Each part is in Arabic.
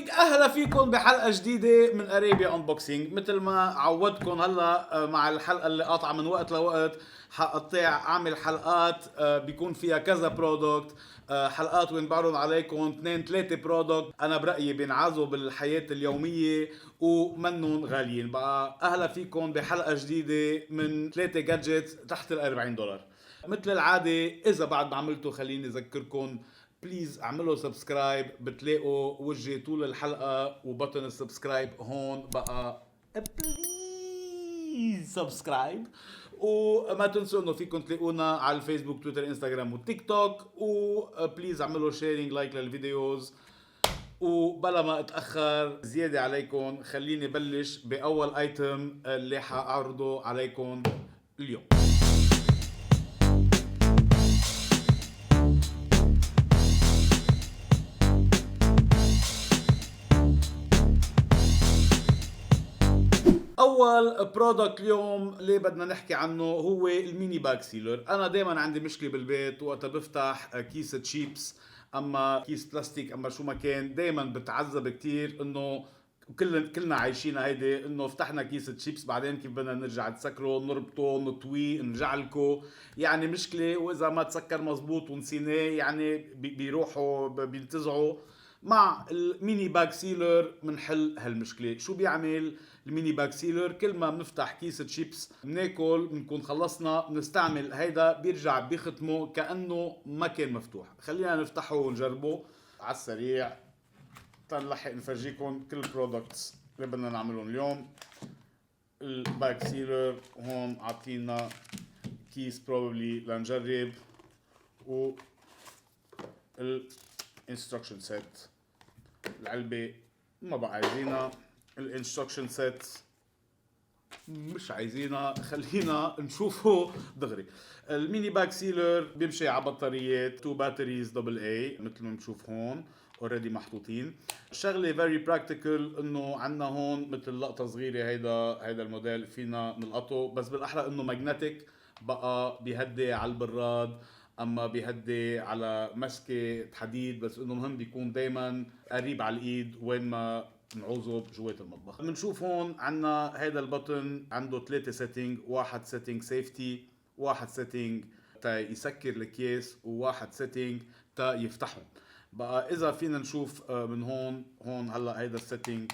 هيك اهلا فيكم بحلقه جديده من اريبيا انبوكسينج. مثل ما عودتكم هلا مع الحلقه اللي قاطعه من وقت لوقت حقطع اعمل حلقات بيكون فيها كذا برودكت، حلقات وين بعرض عليكم 2-3 برودكت انا برايي بينعازوا بالحياه اليوميه ومنهم غاليين. بقى اهلا فيكم بحلقه جديده من 3 جادجتس تحت $40. مثل العاده اذا بعد ما عملتوا خليني اذكركم بليز اعملوا سبسكرايب، بتلاقوا وجهي طول الحلقه وبطن السبسكرايب هون. بقى بليز سبسكرايب، وما تنسوا انه فيكم تلاقونا على الفيسبوك تويتر انستغرام وتيك توك، وبليز اعملوا شيرينج لايك للفيديوز. وبلا ما اتاخر زياده عليكم خليني بلش باول ايتم اللي حاعرضه عليكم اليوم. اول برودكت اليوم اللي بدنا نحكي عنه هو الميني باك سيلر. انا دائما عندي مشكله بالبيت وقت بفتح كيس تشيبس اما كيس بلاستيك اما شو ما كان، دائما بتعذب كتير انه كلنا عايشينها هيدي، انه فتحنا كيس تشيبس بعدين كيف بدنا نرجع نسكره، نربطه، نطويه، نجعلكه، يعني مشكله. واذا ما تسكر مزبوط ونسيناه يعني بيروحوا بينتزعوا. مع الميني باك سيلر بنحل هالمشكله. شو بيعمل الميني باك سيلر؟ كل ما بنفتح كيس تشيبس بناكل بنكون خلصنا بنستعمل هيدا بيرجع بيختمه كانه ما كان مفتوح. خلينا نفتحه ونجربه على السريع تنلحق نفرجيكم كل البرودكتس اللي بدنا نعملهم اليوم. الباك سيلر هون عطينا كيس بروبلي لنجرب، و الانستركشن سيت. العلبة ما بقى عايزينها، الانستركشن سيت مش عايزينها، خلينا نشوفه دغري. الميني باك سيلر بيمشي على بطاريات 2 باتريز دبل اي مثل ما بنشوف هون اوريدي محطوطين. شغله فيري براكتيكال انه عندنا هون مثل لقطه صغيره، هيدا الموديل فينا نلقطه، بس بالاحرى انه ماجنتيك بقى بيهدي على البراد اما بيهدي على مسكه حديد، بس انه مهم بيكون دائما قريب على الايد وين ما نعوزه بجوات المطبخ. بنشوف هون عنا هيدا البطن عنده 3 سيتنج، واحد سيتنج سيفتي، واحد سيتنج تا يسكر الكيس، وواحد سيتنج تا يفتحهم. بقى اذا فينا نشوف من هون هلا هيدا السيتنج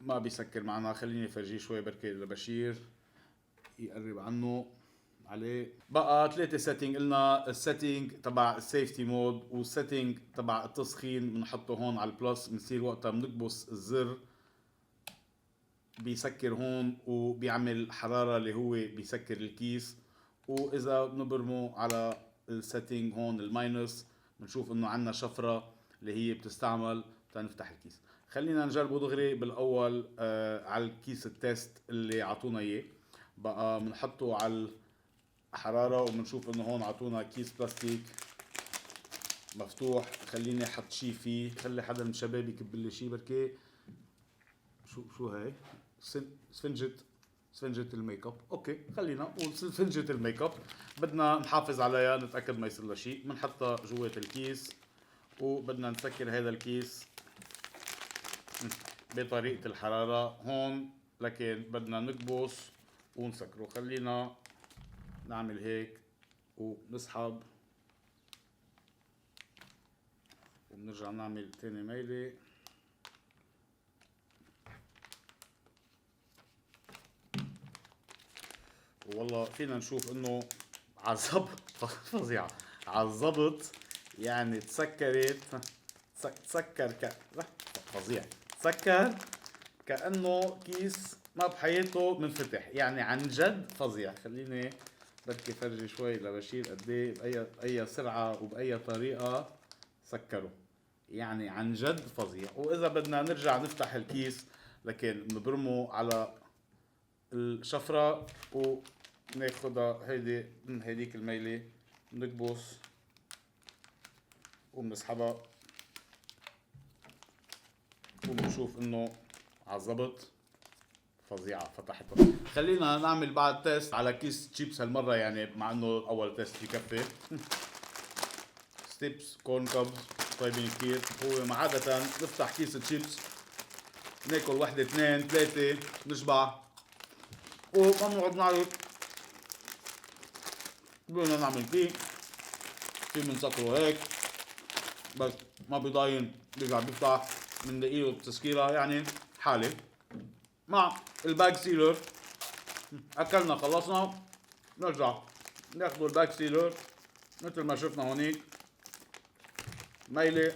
ما بيسكر معنا. خليني افرجيه شوي بركي لبشير يقرب عنه عليه. بقى 3 سيتنج، قلنا السيتنج تبع السيفتي مود والسيتنج تبع التسخين بنحطه هون على البلس، بنصير وقتها بنكبس الزر بيسكر هون وبيعمل حرارة اللي هو بيسكر الكيس. واذا بنبرمه على السيتنج هون الماينس بنشوف انه عندنا شفرة اللي هي بتستعمل تنفتح الكيس. خلينا نجربه دغري بالاول على الكيس التيست اللي عطونا اياه. بقى بنحطه على حرارة وبنشوف انه هون عطونا كيس بلاستيك مفتوح. خليني احط شي فيه، خلي حدا من الشباب يكب لي شي بركي. شو هاي؟ سفنجة الميك اب. اوكي خلينا نقول سفنجة الميك اب، بدنا نحافظ عليها نتاكد ما يصير لها شيء. بنحطها جوات الكيس وبدنا نسكر هذا الكيس بطريقة الحرارة هون، لكن بدنا نكبس ونسكره. خلينا نعمل هيك ونسحب وبنرجع نعمل تاني ميلة. والله فينا نشوف انه عالظبط فظيعة عالظبط، يعني تسكرت تسكر فظيع، تسكر كأنه كيس ما بحياته منفتح، يعني عن جد فظيع. خليني بدي فرجي شوي لبشير قد ايه باي سرعه وباي طريقه سكروا، يعني عن جد فظيع. واذا بدنا نرجع نفتح الكيس لكن بنبرمه على الشفره وناخدها هيدي من هيديك الميله، بنكبس وبنسحبها وبنشوف انه عالظبط فظيعه فتحتها. خلينا نعمل بعد تيست على كيس تشيبس هالمره، يعني مع انه اول تيست بكفي. ستيبس كورن كوبز طيبين كتير. هو عادة نفتح كيس تشيبس ناكل وحدة 2 3 نشبع وما بنقعد نعرف بدنا نعمل فيه في بنسكره هيك بس ما بيضاين بيرجع بيفتح بنلاقيه بتسكيرة يعني حالة مع الباك سيلر. اكلنا خلصنا نرجع ناخدوا الباك سيلر مثل ما شفنا هونيك ميلة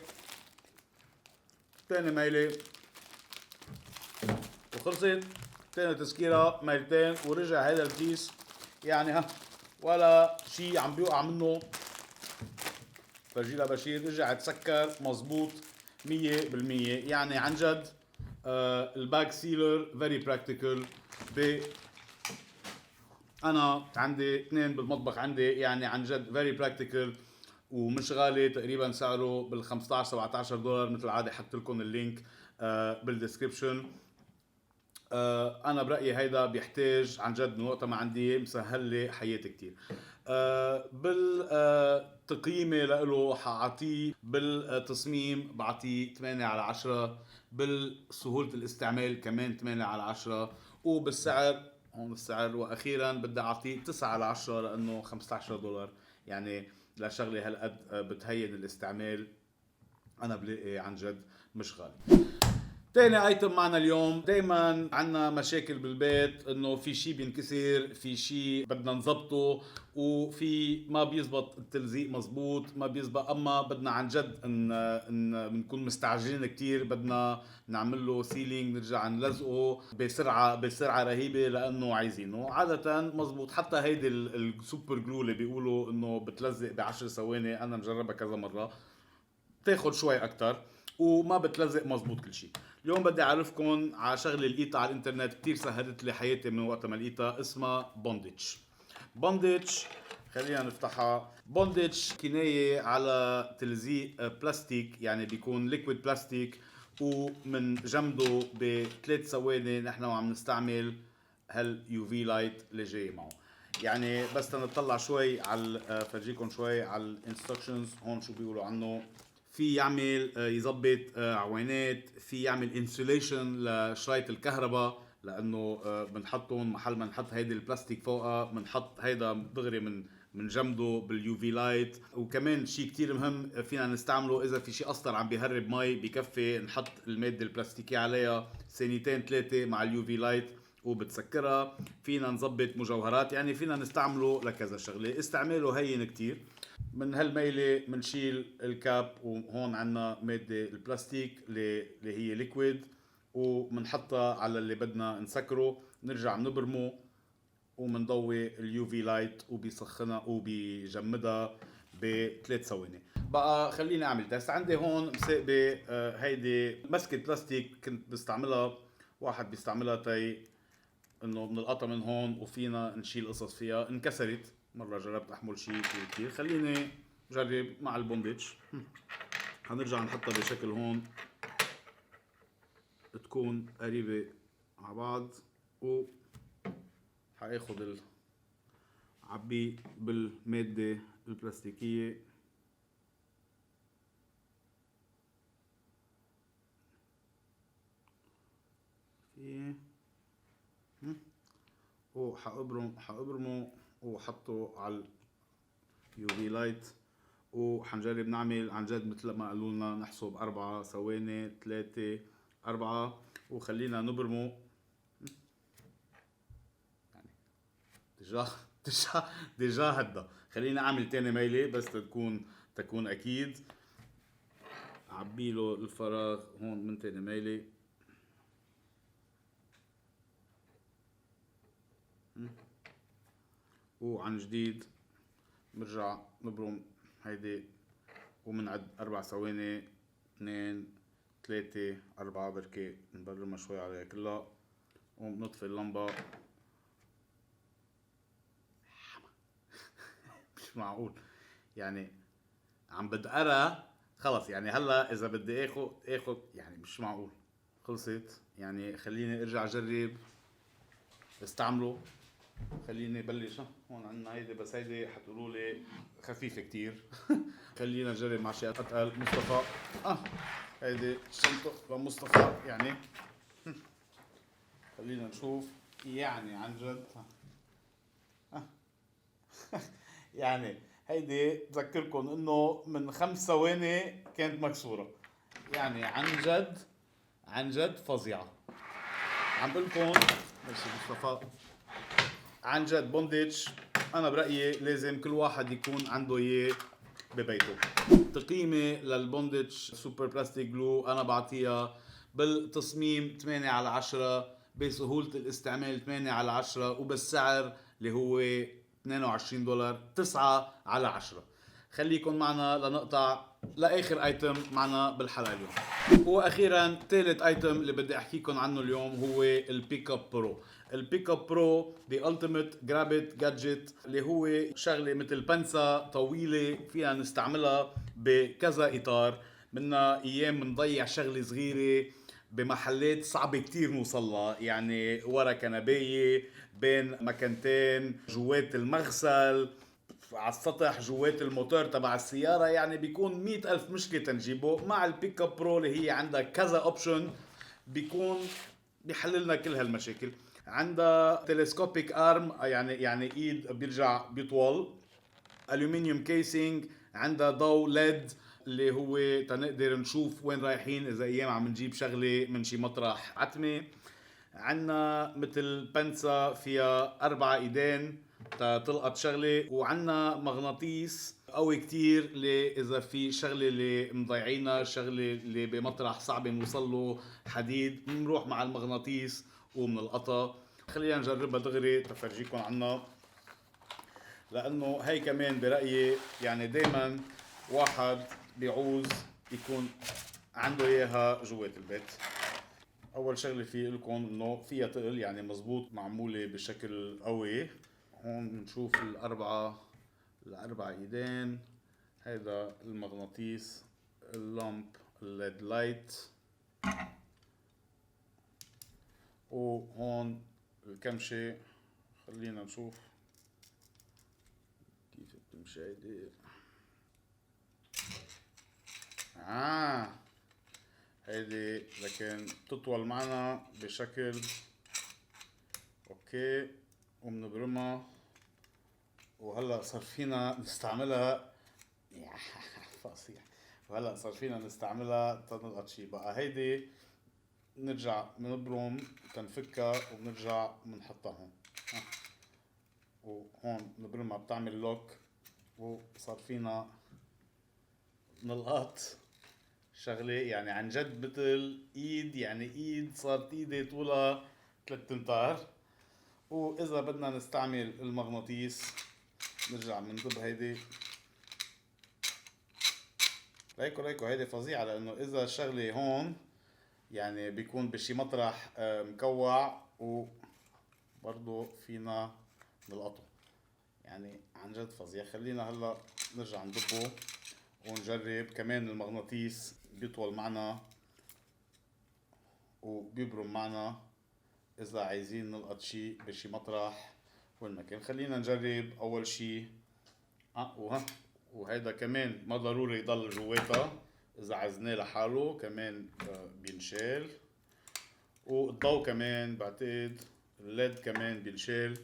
تاني ميلة وخلصت تاني تسكيرة ميلتين ورجع هذا الكيس يعني ها ولا شي عم بيوقع منه. فرجيلا بشير رجع تسكر مزبوط 100% يعني عن جد. الباك سيلر فيري براكتيكال. انا عندي 2 بالمطبخ عندي يعني عن جد فيري براكتيكال ومش غالي تقريبا سعره بال 15 17 دولار مثل العاده. حط لكم اللينك بالديسكربشن. انا برايي هيدا بيحتاج عن جد من وقت ما عندي مسهل لي حياتي كتير. بالتقييمي له حاعطيه بالتصميم بعطيه 8 على 10. بالسهولة الاستعمال كمان 8 على 10. وبالسعر هون السعر واخيرا بدي اعطيه 9 على 10 لانه 15 دولار يعني لشغله هالقد بتهين الاستعمال انا بلاقي عن جد مش غالي. تاني ايتم معنا اليوم. دايما عنا مشاكل بالبيت انه في شي بينكسر في شي بدنا نظبطه وفي ما بيزبط التلزيق مزبوط ما بيزبط اما بدنا عن جد ان بنكون مستعجلين كتير بدنا نعمل له سيلينج نرجع نلزقه بسرعه رهيبه لانه عايزينه عاده مزبوط. حتى هيدي السوبر جلو اللي بيقولوا انه بتلزق ب10 ثواني انا مجربها كذا مره بتاخد شوي اكتر وما بتلزق مزبوط كل شيء. اليوم بدي اعرفكم على شغله لقيتها على الانترنت كتير سهلت لي حياتي من وقت ما لقيتها اسمها بونديتش. بونديتش خلينا نفتحها. بونديتش كناية على تلزيق بلاستيك يعني بيكون ليكويد بلاستيك ومن جمده ب3 ثواني نحن وعم نستعمل هاليو في لايت اللي جاي معه. يعني بس نطلع شوي على فرجيكم شوي على الانستركشنز هون شو بيقولوا عنه. في يعمل يظبط عوينات في يعمل انسوليشن لشرايط الكهرباء لانه بنحطهم محل ما نحط هيدي البلاستيك فوقها بنحط هيدا دغري من جنبه باليو في لايت. وكمان شيء كتير مهم فينا نستعمله اذا في شيء اصلا عم بيهرب مي بكفي نحط الماده البلاستيكيه عليها ثانيتين 3 مع اليو في لايت وبتسكرها. فينا نظبط مجوهرات يعني فينا نستعمله لكذا شغله. استعماله هين كتير. من هالميلة منشيل الكاب وهون عنا مادة البلاستيك اللي هي ليكويد ومنحطها على اللي بدنا نسكره نرجع نبرمه ومنضوي اليو في لايت وبيسخنها وبيجمدها ب3 ثواني. بقى خليني اعمل تيست. عندي هون مساقبة هيدي مسكة بلاستيك كنت بستعملها واحد بيستعملها انه بنلقطها من هون وفينا نشيل قصص فيها. انكسرت مرة جربت احمل شيء كتير. خليني جرب مع البونديتش. هنرجع نحطها بشكل هون تكون قريبة مع بعض و حاخد عبيه بالمادة البلاستيكية فيه وحابرمه وحطه على اليو في لايت وحنجرب نعمل عن جد مثل ما قالوا لنا نحسب 4 ثواني 3 4 وخلينا نبرمه يعني ديجا هدا. خلينا اعمل تاني ميلة بس تكون اكيد. عبيله الفراغ هون من تاني ميلة وعن جديد برجع نبرم هيدي ومنعد 4 ثواني 2 3 4 بركي نبرمها شوي عليها كلها وبنطفي اللمبة. مش معقول يعني عم بدقرها خلص يعني هلا اذا بدي اخد يعني مش معقول خلصت يعني. خليني ارجع اجرب استعمله خليني بلش. هون عندنا هيدي، بس هيدي حتقولوا لي خفيفه كتير. خلينا نجرب مع شيء اتقل. مصطفى هيدي شنطه لمصطفى يعني. خلينا نشوف يعني عن جد. يعني هيدي بذكركم انه من 5 ثواني كانت مكسوره. يعني عن جد فظيعه. عم بقول لكم ماشي مصطفى، عن جد بونديتش انا برايي لازم كل واحد يكون عنده اياه ببيته. تقييمي للبونديتش سوبر بلاستيك جلو انا بعطيها بالتصميم 8/10، بسهولة الاستعمال 8/10، وبالسعر اللي هو $22 9/10. خليكن معنا لنقطع لاخر ايتم معنا بالحلقة اليوم. واخيرا ثالث ايتم اللي بدي احكيكم عنه اليوم هو البيك اب برو. البيك اب برو دي التيميت جرابت جادجت، اللي هو شغله مثل بنسة طويله فينا نستعملها بكذا اطار. منا ايام بنضيع شغله صغيره بمحلات صعبة كتير نوصلها، يعني ورا كنباية، بين مكانتين، جوات المغسل، على السطح، جوات الموتور تبع السيارة. يعني بيكون 100,000 مشكلة تنجيبه. مع البيك اب برو اللي هي عندها كذا اوبشن بيكون بيحللنا كل هالمشاكل. عندها تلسكوبيك ارم، يعني ايد بيرجع بيطول. الومنيوم كيسينج. عندها ضوء ليد اللي هو تنقدر نشوف وين رايحين اذا ايام عم نجيب شغله من شي مطرح عتمه. عندنا مثل بنسة فيها 4 ايدين تلقط شغله، وعندنا مغناطيس قوي كتير اللي اذا في شغله اللي مضيعينها، شغله اللي بمطرح صعب نوصل له حديد، بنروح مع المغناطيس وبنلقطها. خلينا نجربها دغري تفرجيكم عنها، لانه هي كمان برايي يعني دائما واحد بيعوز يكون عنده اياها جوات البيت. اول شغله في لكم انه فيها تقل، يعني مزبوط معموله بشكل قوي. هون بنشوف الاربع ايدين. هيدا المغناطيس، اللامب، الليد لايت، وهون الكمشه. خلينا نشوف كيف بتمشي هيدي. هيدي لكن تطول معنا بشكل اوكي، وبنبرمها. وهلا صار فينا نستعملها. فصيح. وهلا صار فينا نستعملها تنلقط شي. بقى هيدي نرجع بنبرم تنفكها وبنرجع بنحطها هون. وهون نبرمها بتعمل لوك، وصار فينا نلقط شغله. يعني عن جد مثل ايد، يعني ايد صارت ايدي طولها 3 امتار. واذا بدنا نستعمل المغناطيس نرجع بنضب هيدي. ليكو هيدي فظيعه، لانه اذا الشغله هون يعني بيكون بشي مطرح مكوع، وبرضه فينا نلقطه. يعني عن جد فظيع. خلينا هلا نرجع نضبه ونجرب. كمان المغناطيس بيطول معنا وبيبرم معنا اذا عايزين نلقط شي بشي مطرح وين ما كان. خلينا نجرب اول شي. وهيدا كمان ما ضروري يضل جواتها، اذا عزناه لحاله كمان بينشال. والضوء كمان بعتقد الليد كمان بينشال.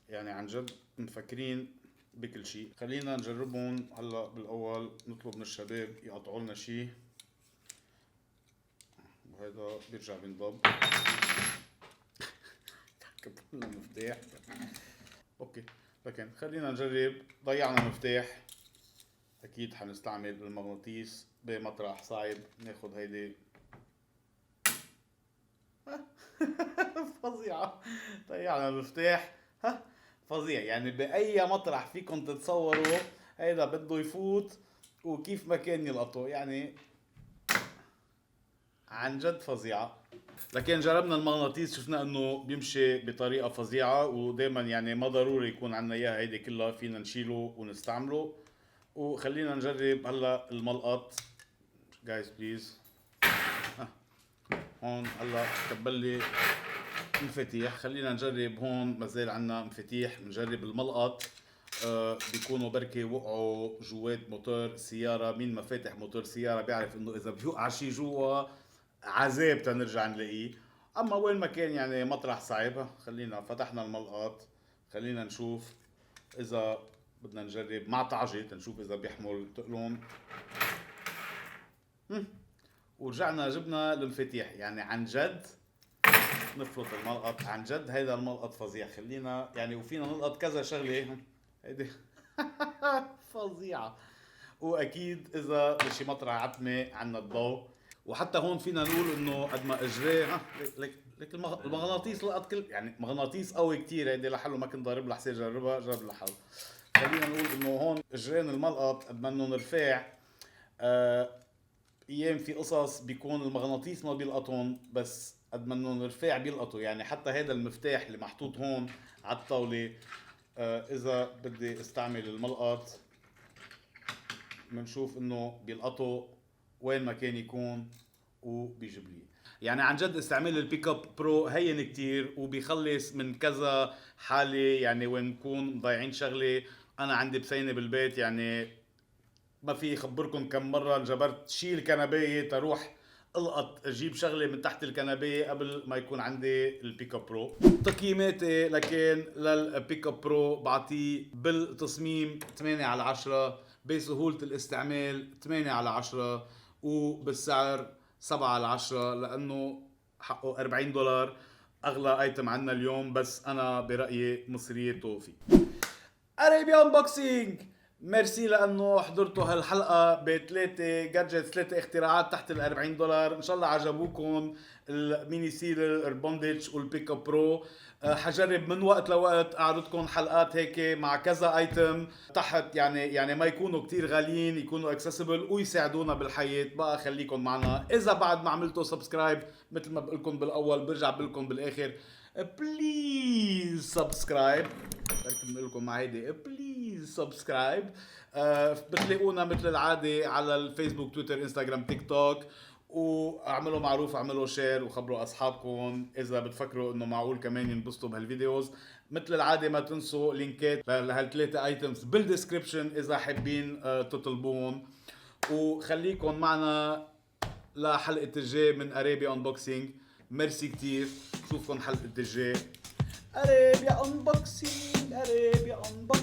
يعني عن جد مفكرين بكل شيء. خلينا نجربهم هلا. بالاول نطلب من الشباب يقطعوا لنا شيء، وهذا بيرجع بينضب. كبوا لنا مفتاح. اوكي لكن خلينا نجرب. ضيعنا مفتاح، اكيد حنستعمل المغناطيس بمطرح صعب. ناخد هيدي. فظيعة. ضيعنا المفتاح. فظيع. يعني بأي مطرح فيكم تتصوروا هيدا بده يفوت وكيف ما كان يلقطه. يعني عن جد فظيعة. لكن جربنا المغناطيس شفنا انه بيمشي بطريقة فظيعة. ودائما يعني ما ضروري يكون عنا اياها هيدي كلها، فينا نشيله ونستعمله. وخلينا نجرب هلا الملقط. جايز بليز. هون هلا كبل لي مفاتيح. خلينا نجرب هون، مازال عنا مفاتيح. بنجرب الملقط. بيكونوا بركي وقعوا جوات موتور سيارة. مين مفاتح موتور سيارة بيعرف انه اذا بيوقع شي جوا عذاب تنرجع نلاقيه. اما وين ما كان يعني مطرح صعب. خلينا فتحنا الملقط، خلينا نشوف اذا بدنا نجرب مع طعجة تنشوف اذا بيحمل تقلون. ورجعنا جبنا المفاتيح. يعني عن جد نفرط الملقط، عن جد هيدا الملقط فظيع. خلينا يعني وفينا نلقط كذا شغله هيدي فظيعه. واكيد اذا بشي مطرح عتمه عنا الضوء. وحتى هون فينا نقول انه قد ما اجريه لك المغناطيس لقط كل يعني مغناطيس قوي كتير. هيدي لحاله ما كنت ضارب لحسين جربها، جرب لحاله. خلينا نقول انه هون اجرين الملقط قد ما انه رفاع. ايام في قصص بيكون المغناطيس ما بيلقطهم، بس قد ما انه رفاع بيلقطوا. يعني حتى هذا المفتاح اللي محطوط هون على الطاوله، اذا بدي استعمل الملقط بنشوف انه بيلقطوا وين ما كان يكون وبيجيب لي. يعني عن جد استعمال البيك اب برو هين كتير وبيخلص من كذا حاله. يعني وين نكون ضايعين شغله. انا عندي بسينه بالبيت، يعني ما في خبركم كم مرة انجبرت شيل كنباية تروح القط اجيب شغلة من تحت الكنباية قبل ما يكون عندي البيك اب برو. تقييماتي لكن للبيك اب برو بعطيه بالتصميم 8/10، بسهولة الاستعمال 8/10، وبالسعر 7/10 لانه حقه $40. اغلى ايتم عنا اليوم، بس انا برأيي مصريته فيه. اريبيا انبوكسينج. ميرسي لانه حضرتوا هالحلقه بثلاثه جادجتس، ثلاثه اختراعات تحت $40. ان شاء الله عجبوكم الميني سيلر، البوندج والبيك اب برو. حجرب من وقت لوقت اعرضكم حلقات هيك مع كذا ايتم تحت، يعني ما يكونوا كتير غاليين، يكونوا اكسسبل ويساعدونا بالحياه. بقى خليكم معنا. اذا بعد ما عملتوا سبسكرايب مثل ما بقولكم بالاول برجع بقولكم بالاخر، بليز سبسكرايب. بركي بنقول لكم مع هيدي بليز سبسكرايب. بتلاقونا مثل العاده على الفيسبوك، تويتر، انستغرام، تيك توك. واعملوا معروف، اعملوا شير وخبروا اصحابكم اذا بتفكروا انه معقول كمان ينبسطوا بهالفيديوز. مثل العاده ما تنسوا لينكات لهالثلاثه ايتمز بالديسكربشن اذا حابين تطلبون. وخليكم معنا لحلقه الجاي من اريبيا انبوكسينج. ميرسي كتير، نشوفكم حلقه الجاي. اريبيا انبوكسينج، اريبيا انبوكسينج.